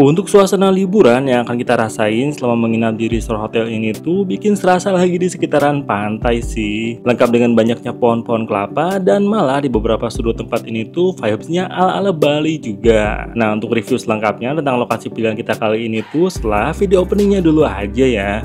Untuk suasana liburan yang akan kita rasain selama menginap di resort hotel ini tuh bikin serasa lagi di sekitaran pantai sih. Lengkap dengan banyaknya pohon-pohon kelapa dan malah di beberapa sudut tempat ini tuh vibes-nya ala-ala Bali juga. Nah, untuk review selengkapnya tentang lokasi pilihan kita kali ini tuh setelah video openingnya dulu aja ya.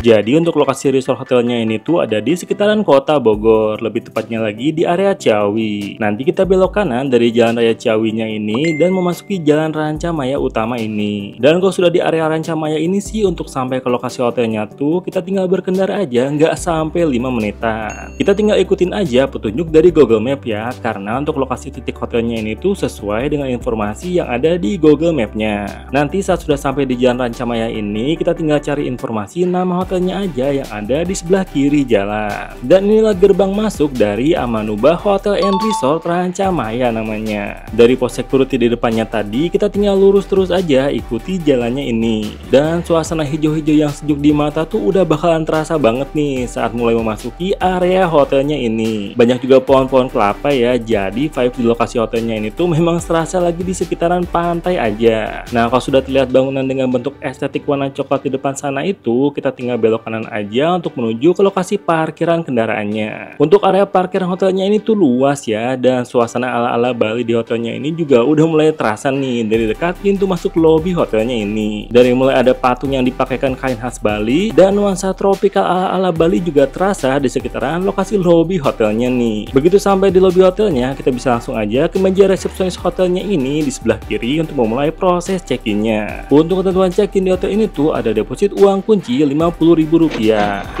Jadi untuk lokasi resort hotelnya ini tuh ada di sekitaran kota Bogor, lebih tepatnya lagi di area Ciawi. Nanti kita belok kanan dari Jalan Raya Ciawinya ini dan memasuki Jalan Rancamaya utama ini. Dan kalau sudah di area Rancamaya ini sih untuk sampai ke lokasi hotelnya tuh kita tinggal berkendara aja, nggak sampai 5 menitan. Kita tinggal ikutin aja petunjuk dari Google Map ya, karena untuk lokasi titik hotelnya ini tuh sesuai dengan informasi yang ada di Google Map-nya. Nanti saat sudah sampai di Jalan Rancamaya ini, kita tinggal cari informasi nama hotel aja yang ada di sebelah kiri jalan. Dan inilah gerbang masuk dari Amanubah Hotel and Resort Rancamaya namanya. Dari pos security di depannya tadi, kita tinggal lurus terus aja ikuti jalannya ini. Dan suasana hijau-hijau yang sejuk di mata tuh udah bakalan terasa banget nih saat mulai memasuki area hotelnya ini. Banyak juga pohon-pohon kelapa ya, jadi vibe di lokasi hotelnya ini tuh memang serasa lagi di sekitaran pantai aja. Nah, kalau sudah terlihat bangunan dengan bentuk estetik warna coklat di depan sana itu, kita tinggal belok kanan aja untuk menuju ke lokasi parkiran kendaraannya. Untuk area parkiran hotelnya ini tuh luas ya, dan suasana ala-ala Bali di hotelnya ini juga udah mulai terasa nih dari dekat pintu masuk lobi hotelnya ini. Dari mulai ada patung yang dipakaikan kain khas Bali dan nuansa tropikal ala-ala Bali juga terasa di sekitaran lokasi lobi hotelnya nih. Begitu sampai di lobi hotelnya, kita bisa langsung aja ke meja resepsionis hotelnya ini di sebelah kiri untuk memulai proses check-in-nya. Untuk ketentuan check-in di hotel ini tuh ada deposit uang kunci Rp50.000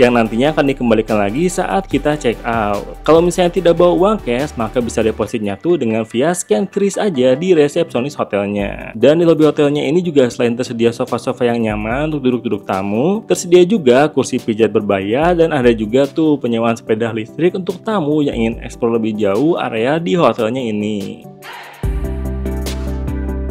yang nantinya akan dikembalikan lagi saat kita check out. Kalau misalnya tidak bawa uang cash, maka bisa depositnya tuh dengan via scan kris aja di resepsionis hotelnya. Dan di lobi hotelnya ini juga selain tersedia sofa-sofa yang nyaman untuk duduk-duduk tamu, tersedia juga kursi pijat berbayar dan ada juga tuh penyewaan sepeda listrik untuk tamu yang ingin eksplor lebih jauh area di hotelnya ini.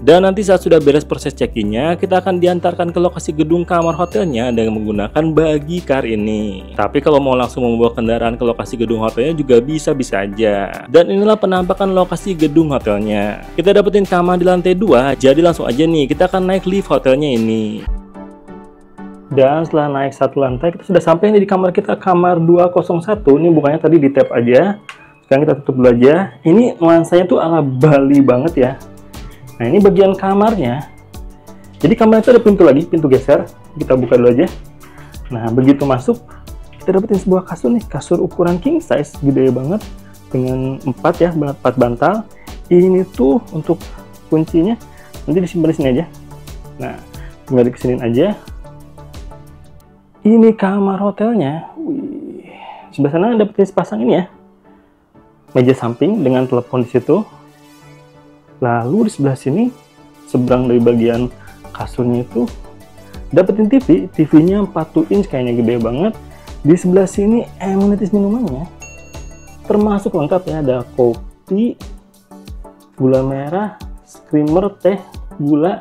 Dan nanti saat sudah beres proses check-in-nya, kita akan diantarkan ke lokasi gedung kamar hotelnya dengan menggunakan bagi car ini. Tapi kalau mau langsung membawa kendaraan ke lokasi gedung hotelnya juga bisa-bisa aja. Dan inilah penampakan lokasi gedung hotelnya. Kita dapetin kamar di lantai 2, jadi langsung aja nih kita akan naik lift hotelnya ini. Dan setelah naik satu lantai, kita sudah sampai nih di kamar kita, kamar 201. Ini bukanya tadi di tap aja. Sekarang kita tutup dulu aja. Ini nuansanya tuh ala Bali banget ya. Nah, ini bagian kamarnya. Jadi kamar itu ada pintu lagi, pintu geser. Kita buka dulu aja. Nah, begitu masuk, kita dapetin sebuah kasur nih, kasur ukuran king size, gede banget, dengan 4 bantal. Ini tuh untuk kuncinya nanti disimpan di sini aja. Nah, tinggal dikesinin aja. Ini kamar hotelnya. Wih, sebelah sana dapetin sepasang ini ya, meja samping dengan telepon di situ. Lalu di sebelah sini, seberang dari bagian kasurnya itu, dapetin TV. TV-nya 42 inch, kayaknya gede banget. Di sebelah sini amenities minumannya termasuk lengkap ya, ada kopi, gula merah, skimmer, teh, gula,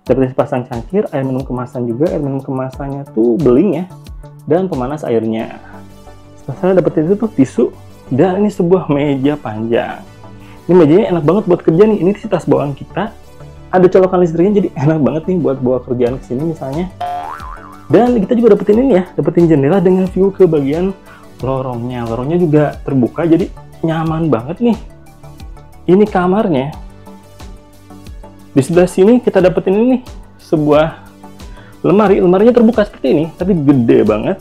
dapetin sepasang cangkir, air minum kemasan juga. Air minum kemasannya tuh beling ya, dan pemanas airnya. Sebelah sana dapetin itu tuh tisu, dan ini sebuah meja panjang. Ini mejanya enak banget buat kerja nih. Ini tas bawaan kita, ada colokan listriknya, jadi enak banget nih buat bawa kerjaan ke sini misalnya. Dan kita juga dapetin ini ya, dapetin jendela dengan view ke bagian lorongnya. Lorongnya juga terbuka, jadi nyaman banget nih. Ini kamarnya. Di sebelah sini kita dapetin ini, sebuah lemari. Lemarinya terbuka seperti ini, tapi gede banget.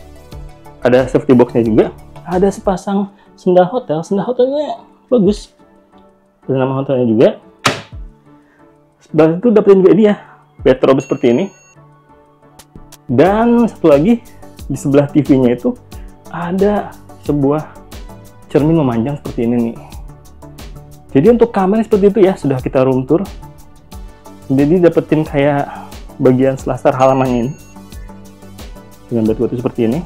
Ada safety box-nya juga. Ada sepasang sendal hotel. Sendal hotelnya bagus. Ada nama hotelnya juga. Sebelah itu dapetin juga ini ya, bathrobe seperti ini. Dan satu lagi, di sebelah TV-nya itu ada sebuah cermin memanjang seperti ini nih. Jadi untuk kamar seperti itu ya, sudah kita room tour. Jadi dapetin kayak bagian selasar halamannya ini dengan batu-batu seperti ini.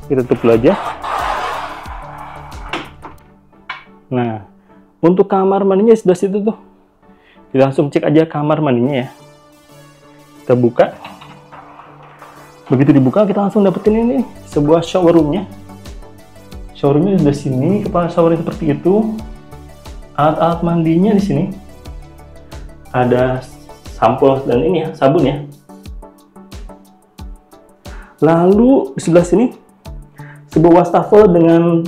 Kita tutup dulu aja. Nah, untuk kamar mandinya sudah situ tuh. Kita langsung cek aja kamar mandinya ya. Kita buka. Begitu dibuka, kita langsung dapetin ini, sebuah shower roomnya. Shower roomnya sudah sini, kepala showernya seperti itu. Alat-alat mandinya di sini. Ada sampul dan ini ya, sabun ya. Lalu di sebelah sini sebuah wastafel dengan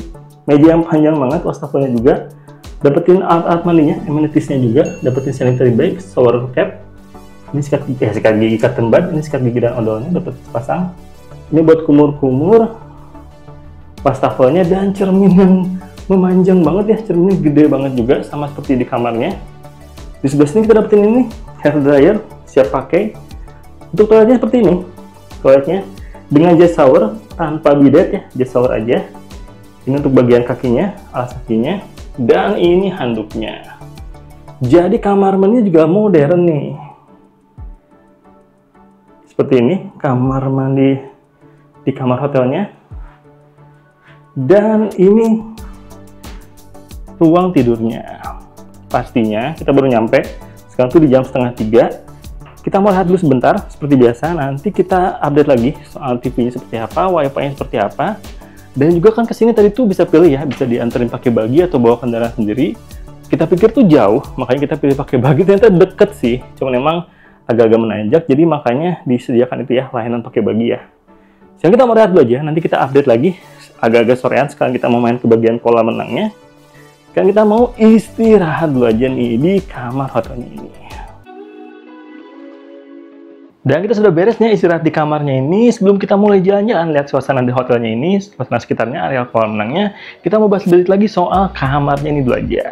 meja yang panjang banget, wastafelnya juga. Dapetin alat-alat mandinya, amenitiesnya juga. Dapetin sanitary bag, shower cap. Ini sikat gigi cotton bud, ini sikat gigi dan odolnya dapat pasang. Ini buat kumur-kumur. Wastafelnya dan cermin yang memanjang banget ya, cerminnya gede banget juga, sama seperti di kamarnya. Di sebelah sini kita dapetin ini hair dryer, siap pakai. Untuk toiletnya seperti ini, toiletnya dengan jet shower tanpa bidet ya, jet shower aja. Ini untuk bagian kakinya, alas kakinya, dan ini handuknya. Jadi kamar mandinya juga modern nih. Seperti ini kamar mandi di kamar hotelnya. Dan ini ruang tidurnya. Pastinya kita baru nyampe. Sekarang tuh di jam 2:30. Kita mau lihat dulu sebentar. Seperti biasa, nanti kita update lagi soal TV-nya seperti apa, wifi-nya seperti apa. Dan juga kan kesini tadi tuh bisa pilih ya, bisa dianterin pakai bagi atau bawa kendaraan sendiri. Kita pikir tuh jauh, makanya kita pilih pakai bagi. Ternyata deket sih, cuman memang agak-agak menanjak. Jadi makanya disediakan itu ya, layanan pakai bagi ya. Sekarang kita mau lihat dulu aja, nanti kita update lagi. Agak-agak sorean, sekarang kita mau main ke bagian kolam renangnya. Sekarang kita mau istirahat dulu aja nih di kamar hotelnya ini. Dan kita sudah beresnya istirahat di kamarnya ini. Sebelum kita mulai jalan-jalan, lihat suasana di hotelnya ini, suasana sekitarnya, area kolam renangnya, kita mau bahas sedikit lagi soal kamarnya ini dulu aja.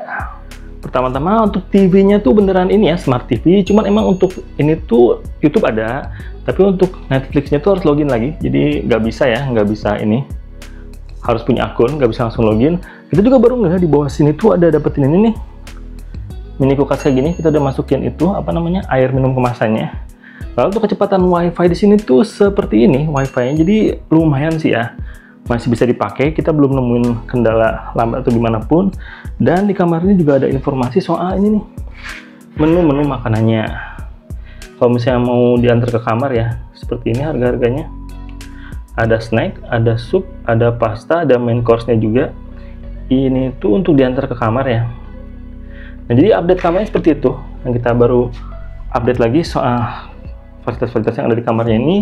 Pertama-tama untuk TV-nya tuh beneran ini ya, smart TV. Cuman emang untuk ini tuh YouTube ada, tapi untuk Netflix-nya tuh harus login lagi. Jadi nggak bisa ya, nggak bisa ini. Harus punya akun, nggak bisa langsung login. Kita juga baru nggak di bawah sini tuh ada dapetin ini nih. Mini kulkas kayak gini, kita udah masukin itu, apa namanya, air minum kemasannya. Lalu untuk kecepatan wifi di sini tuh seperti ini wifi-nya, jadi lumayan sih ya, masih bisa dipakai. Kita belum nemuin kendala lambat atau gimana pun. Dan di kamar ini juga ada informasi soal ini nih, menu-menu makanannya. Kalau misalnya mau diantar ke kamar ya, seperti ini harga-harganya. Ada snack, ada sup, ada pasta, ada main course-nya juga. Ini tuh untuk diantar ke kamar ya. Nah, jadi update kamarnya seperti itu. Yang kita baru update lagi soal fasilitas-fasilitas yang ada di kamarnya ini.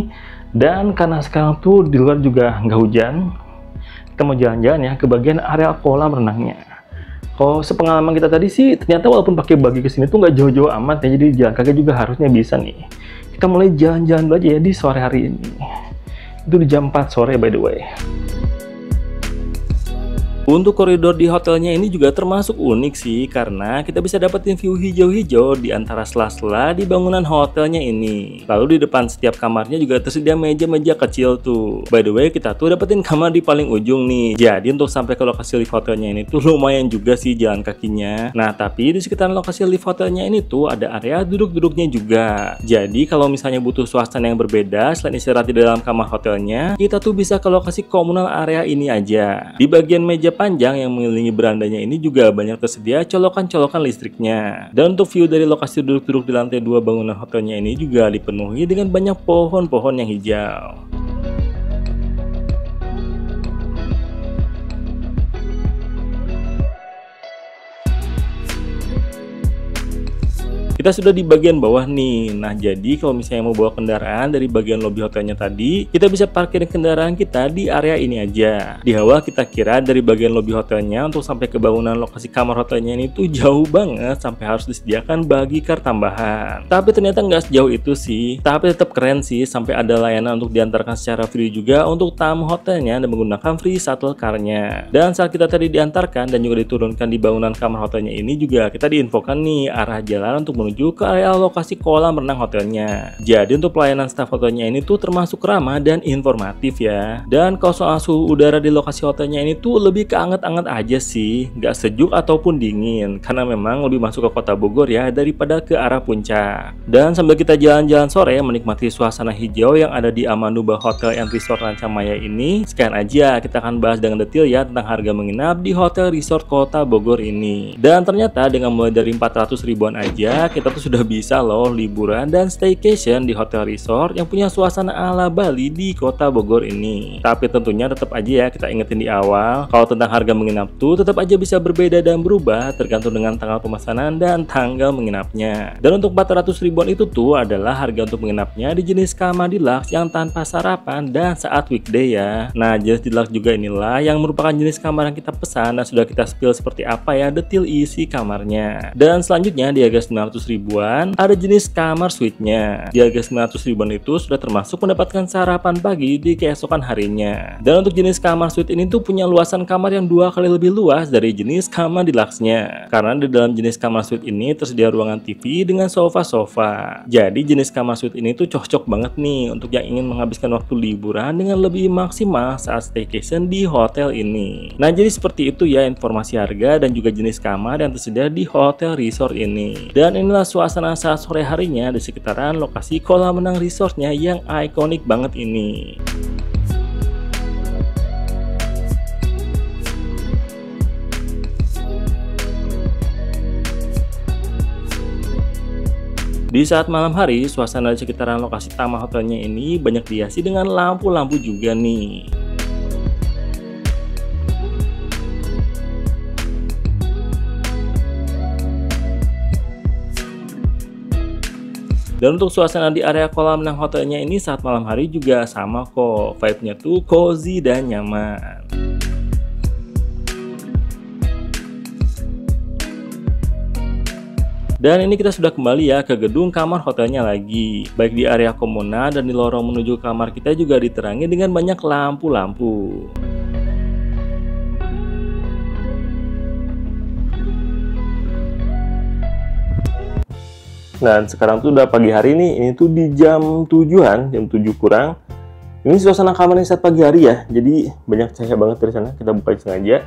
Dan karena sekarang tuh di luar juga nggak hujan, kita mau jalan-jalan ya ke bagian area kolam renangnya. Kalau sepengalaman kita tadi sih, ternyata walaupun pakai bagi ke sini tuh nggak jauh-jauh amat ya, jadi jalan kaki juga harusnya bisa nih. Kita mulai jalan-jalan dulu aja ya di sore hari ini. Itu di jam 4 sore by the way. Untuk koridor di hotelnya ini juga termasuk unik sih, karena kita bisa dapetin view hijau-hijau di antara sela-sela di bangunan hotelnya ini. Lalu di depan setiap kamarnya juga tersedia meja-meja kecil tuh. By the way, kita tuh dapetin kamar di paling ujung nih. Jadi untuk sampai ke lokasi lift hotelnya ini tuh lumayan juga sih jalan kakinya. Nah, tapi di sekitaran lokasi lift hotelnya ini tuh ada area duduk-duduknya juga. Jadi kalau misalnya butuh suasana yang berbeda selain istirahat di dalam kamar hotelnya, kita tuh bisa ke lokasi komunal area ini aja. Di bagian meja panjang yang mengelilingi berandanya ini juga banyak tersedia colokan-colokan listriknya. Dan untuk view dari lokasi duduk-duduk di lantai 2 bangunan hotelnya ini juga dipenuhi dengan banyak pohon-pohon yang hijau. Kita sudah di bagian bawah nih. Nah, jadi kalau misalnya mau bawa kendaraan dari bagian lobi hotelnya tadi, kita bisa parkir kendaraan kita di area ini aja. Di awal kita kira dari bagian lobi hotelnya untuk sampai ke bangunan lokasi kamar hotelnya ini tuh jauh banget, sampai harus disediakan bagi car tambahan. Tapi ternyata nggak sejauh itu sih. Tapi tetap keren sih, sampai ada layanan untuk diantarkan secara free juga untuk tamu hotelnya dan menggunakan free shuttle car-nya. Dan saat kita tadi diantarkan dan juga diturunkan di bangunan kamar hotelnya ini juga kita diinfokan nih arah jalan untuk menuju menuju ke area lokasi kolam renang hotelnya. Jadi untuk pelayanan staf hotelnya ini tuh termasuk ramah dan informatif ya. Dan kalau soal suhu udara di lokasi hotelnya ini tuh lebih ke anget-anget aja sih, nggak sejuk ataupun dingin, karena memang lebih masuk ke kota Bogor ya daripada ke arah puncak. Dan sambil kita jalan-jalan sore menikmati suasana hijau yang ada di Amanubah Hotel and Resort Rancamaya ini, sekian aja kita akan bahas dengan detail ya tentang harga menginap di hotel resort kota Bogor ini. Dan ternyata dengan mulai dari 400 ribuan aja kita tuh sudah bisa loh liburan dan staycation di hotel resort yang punya suasana ala Bali di kota Bogor ini. Tapi tentunya tetap aja ya kita ingetin di awal, kalau tentang harga menginap tuh tetap aja bisa berbeda dan berubah tergantung dengan tanggal pemesanan dan tanggal menginapnya. Dan untuk 400 ribuan itu tuh adalah harga untuk menginapnya di jenis kamar deluxe yang tanpa sarapan dan saat weekday ya. Nah, jenis deluxe juga inilah yang merupakan jenis kamar yang kita pesan dan sudah kita spill seperti apa ya detail isi kamarnya. Dan selanjutnya di harga 900 ribuan ada jenis kamar suite-nya. Di harga 900 ribuan itu sudah termasuk mendapatkan sarapan pagi di keesokan harinya. Dan untuk jenis kamar suite ini tuh punya luasan kamar yang 2 kali lebih luas dari jenis kamar deluxe-nya. Karena di dalam jenis kamar suite ini tersedia ruangan TV dengan sofa-sofa. Jadi jenis kamar suite ini tuh cocok banget nih untuk yang ingin menghabiskan waktu liburan dengan lebih maksimal saat staycation di hotel ini. Nah, jadi seperti itu ya informasi harga dan juga jenis kamar yang tersedia di hotel resort ini. Dan inilah suasana saat sore harinya di sekitaran lokasi kolam renang resortnya yang ikonik banget ini. Di saat malam hari, suasana di sekitaran lokasi taman hotelnya ini banyak dihiasi dengan lampu-lampu juga nih. Dan untuk suasana di area kolam renang hotelnya ini saat malam hari juga sama kok, vibe-nya tuh cozy dan nyaman. Dan ini kita sudah kembali ya ke gedung kamar hotelnya lagi. Baik di area komunal dan di lorong menuju kamar kita juga diterangi dengan banyak lampu-lampu. Dan sekarang tuh udah pagi hari nih, ini tuh di jam 7-an, jam 7 kurang. Ini suasana kamarnya saat pagi hari ya, jadi banyak cahaya banget dari sana, kita buka sengaja.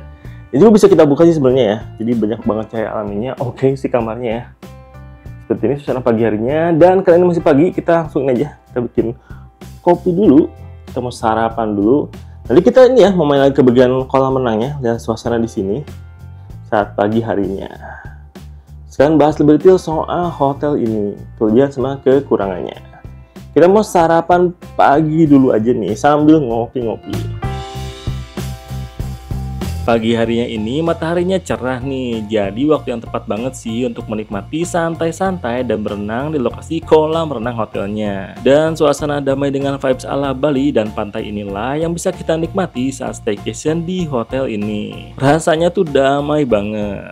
Ini juga bisa kita buka sih sebenarnya ya, jadi banyak banget cahaya alaminya. Oke sih kamarnya ya. Seperti ini suasana pagi harinya, dan karena ini masih pagi, kita langsung aja, kita bikin kopi dulu, kita mau sarapan dulu. Nanti kita ini ya, mau main lagi ke bagian kolam renangnya, dan suasana di sini saat pagi harinya. Sekarang bahas lebih detail soal hotel ini, kelebihan sama kekurangannya. Kita mau sarapan pagi dulu aja nih, sambil ngopi-ngopi. Pagi harinya ini mataharinya cerah nih, jadi waktu yang tepat banget sih untuk menikmati santai-santai dan berenang di lokasi kolam renang hotelnya. Dan suasana damai dengan vibes ala Bali dan pantai inilah yang bisa kita nikmati saat staycation di hotel ini. Rasanya tuh damai banget.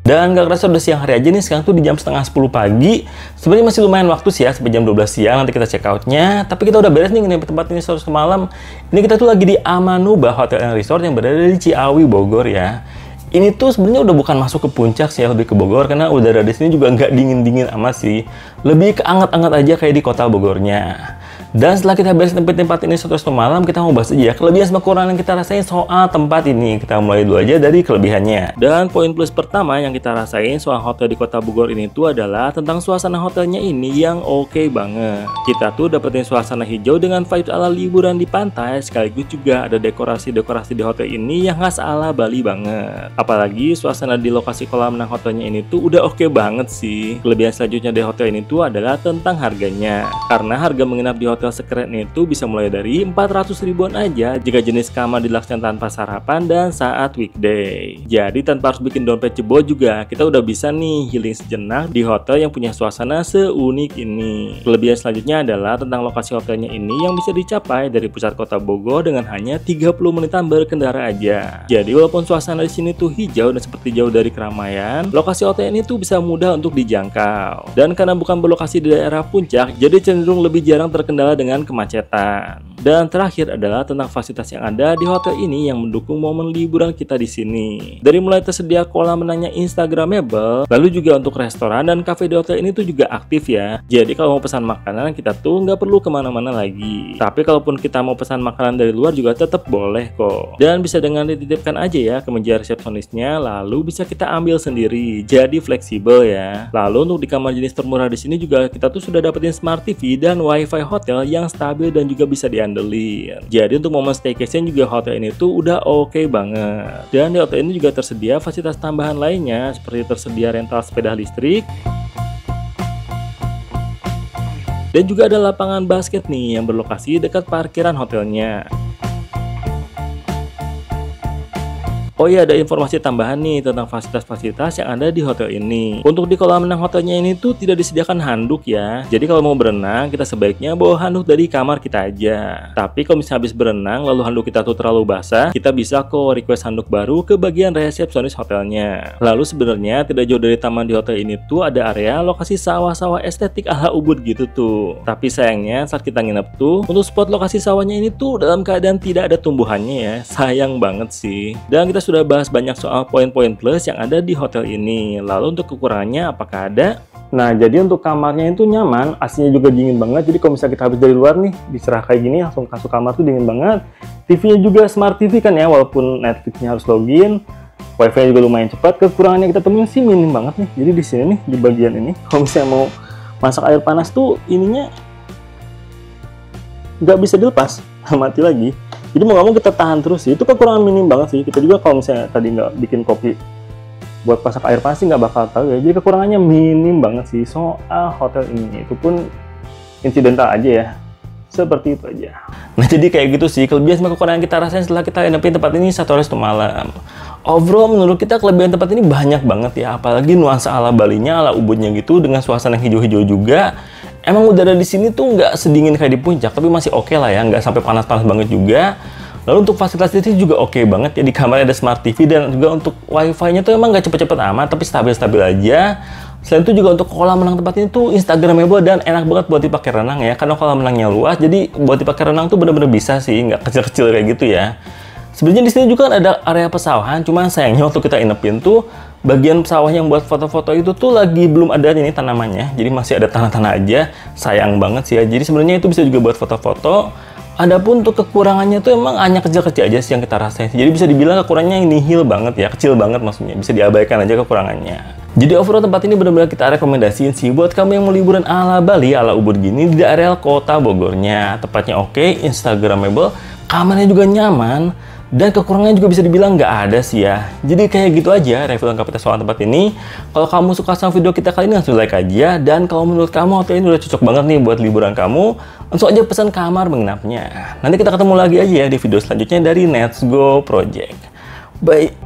Dan gak kerasa udah siang hari aja nih, sekarang tuh di jam setengah 10 pagi. Sebenarnya masih lumayan waktu sih ya, sampai jam 12 siang nanti kita check outnya. Tapi kita udah beres nih nginep tempat ini sore malam. Ini kita tuh lagi di Amanubah Hotel and Resort yang berada di Ciawi, Bogor ya. Ini tuh sebenarnya udah bukan masuk ke puncak sih ya, lebih ke Bogor, karena udara di sini juga nggak dingin-dingin amat sih. Lebih ke anget-anget aja kayak di kota Bogornya. Dan setelah kita beres tempat ini sore malam, kita mau bahas aja kelebihan sama kekurangan yang kita rasain soal tempat ini. Kita mulai dulu aja dari kelebihannya. Dan poin plus pertama yang kita rasain soal hotel di kota Bogor ini tuh adalah tentang suasana hotelnya ini yang oke banget. Kita tuh dapetin suasana hijau dengan vibes ala liburan di pantai, sekaligus juga ada dekorasi-dekorasi di hotel ini yang khas ala Bali banget. Apalagi suasana di lokasi kolam renang hotelnya ini tuh udah oke banget sih. Kelebihan selanjutnya dari hotel ini tuh adalah tentang harganya. Karena harga menginap di hotel sekeren itu bisa mulai dari 400 ribuan aja jika jenis kamar dilaksanakan tanpa sarapan dan saat weekday. Jadi tanpa harus bikin dompet jebol juga, kita udah bisa nih healing sejenak di hotel yang punya suasana seunik ini. Kelebihan selanjutnya adalah tentang lokasi hotelnya ini yang bisa dicapai dari pusat kota Bogor dengan hanya 30 menitan berkendara aja. Jadi walaupun suasana di sini tuh hijau dan seperti jauh dari keramaian, lokasi hotel ini tuh bisa mudah untuk dijangkau. Dan karena bukan berlokasi di daerah puncak, jadi cenderung lebih jarang terkendala dengan kemacetan. Dan terakhir adalah tentang fasilitas yang ada di hotel ini yang mendukung momen liburan kita di sini. Dari mulai tersedia kolam renangnya instagramable, lalu juga untuk restoran dan cafe di hotel ini tuh juga aktif ya. Jadi kalau mau pesan makanan kita tuh nggak perlu kemana-mana lagi. Tapi kalaupun kita mau pesan makanan dari luar juga tetap boleh kok. Dan bisa dengan dititipkan aja ya ke meja resepsionisnya, lalu bisa kita ambil sendiri. Jadi fleksibel ya. Lalu untuk di kamar jenis termurah di sini juga kita tuh sudah dapetin smart TV dan wifi hotel yang stabil dan juga bisa diandelin. Jadi untuk momen staycation juga hotel ini tuh udah oke banget. Dan di hotel ini juga tersedia fasilitas tambahan lainnya seperti tersedia rental sepeda listrik. Dan juga ada lapangan basket nih yang berlokasi dekat parkiran hotelnya. Oh iya, ada informasi tambahan nih tentang fasilitas-fasilitas yang ada di hotel ini. Untuk di kolam renang hotelnya ini tuh tidak disediakan handuk ya. Jadi kalau mau berenang kita sebaiknya bawa handuk dari kamar kita aja. Tapi kalau misalnya habis berenang lalu handuk kita tuh terlalu basah, kita bisa kok request handuk baru ke bagian resepsionis hotelnya. Lalu sebenarnya tidak jauh dari taman di hotel ini tuh ada area lokasi sawah-sawah estetik ala Ubud gitu tuh. Tapi sayangnya saat kita nginep tuh, untuk spot lokasi sawahnya ini tuh dalam keadaan tidak ada tumbuhannya ya. Sayang banget sih. Dan kita sudah bahas banyak soal poin-poin plus yang ada di hotel ini. Lalu untuk kekurangannya apakah ada? Nah, jadi untuk kamarnya itu nyaman, AC-nya juga dingin banget. Jadi kalau misalnya kita habis dari luar nih, diserah kayak gini langsung masuk kamar tuh dingin banget. TV-nya juga smart TV kan ya, walaupun Netflix-nya harus login. Wifi-nya juga lumayan cepat. Kekurangannya kita temuin sih minim banget nih. Jadi di sini nih di bagian ini, kalau misalnya mau masak air panas tuh ininya nggak bisa dilepas, mati lagi. Jadi mau nggak mau kita tahan terus sih. Itu kekurangan minim banget sih. Kita juga kalau misalnya tadi nggak bikin kopi buat masak air panas sih nggak bakal tahu ya. Jadi kekurangannya minim banget sih soal hotel ini. Itu pun insidental aja ya. Seperti itu aja. Nah jadi kayak gitu sih kelebihan sama kekurangan kita rasain setelah kita nginepin tempat ini 1 hari 1 malam. Overall menurut kita kelebihan tempat ini banyak banget ya. Apalagi nuansa ala Balinya, ala Ubudnya gitu dengan suasana yang hijau-hijau juga. Emang udara di sini tuh nggak sedingin kayak di puncak, tapi masih oke lah ya, nggak sampai panas-panas banget juga. Lalu untuk fasilitas listrik juga oke banget ya, di kamarnya ada smart TV dan juga untuk wifi-nya tuh emang nggak cepet-cepet amat, tapi stabil-stabil aja. Selain itu juga untuk kolam renang tempat ini tuh instagramable dan enak banget buat dipakai renang ya, karena kolam renangnya luas, jadi buat dipakai renang tuh bener-bener bisa sih, nggak kecil-kecil kayak gitu ya. Sebenarnya di sini juga kan ada area pesawahan, cuman sayangnya waktu kita inepin tuh bagian sawah yang buat foto-foto itu tuh lagi belum ada ini tanamannya, jadi masih ada tanah-tanah aja. Sayang banget sih ya. Jadi sebenarnya itu bisa juga buat foto-foto. Adapun untuk kekurangannya tuh emang hanya kecil-kecil aja sih yang kita rasain. Jadi bisa dibilang kekurangannya nihil banget ya, kecil banget maksudnya. Bisa diabaikan aja kekurangannya. Jadi overall tempat ini benar-benar kita rekomendasiin sih buat kamu yang mau liburan ala Bali, ala Ubud gini di daerah kota Bogornya. Tempatnya oke, instagramable, kamarnya juga nyaman. Dan kekurangannya juga bisa dibilang nggak ada sih ya. Jadi kayak gitu aja review lengkap kita soal tempat ini. Kalau kamu suka sama video kita kali ini langsung like aja. Dan kalau menurut kamu hotel ini udah cocok banget nih buat liburan kamu, langsung aja pesan kamar menginapnya. Nanti kita ketemu lagi aja ya di video selanjutnya dari Let's Go Project. Bye.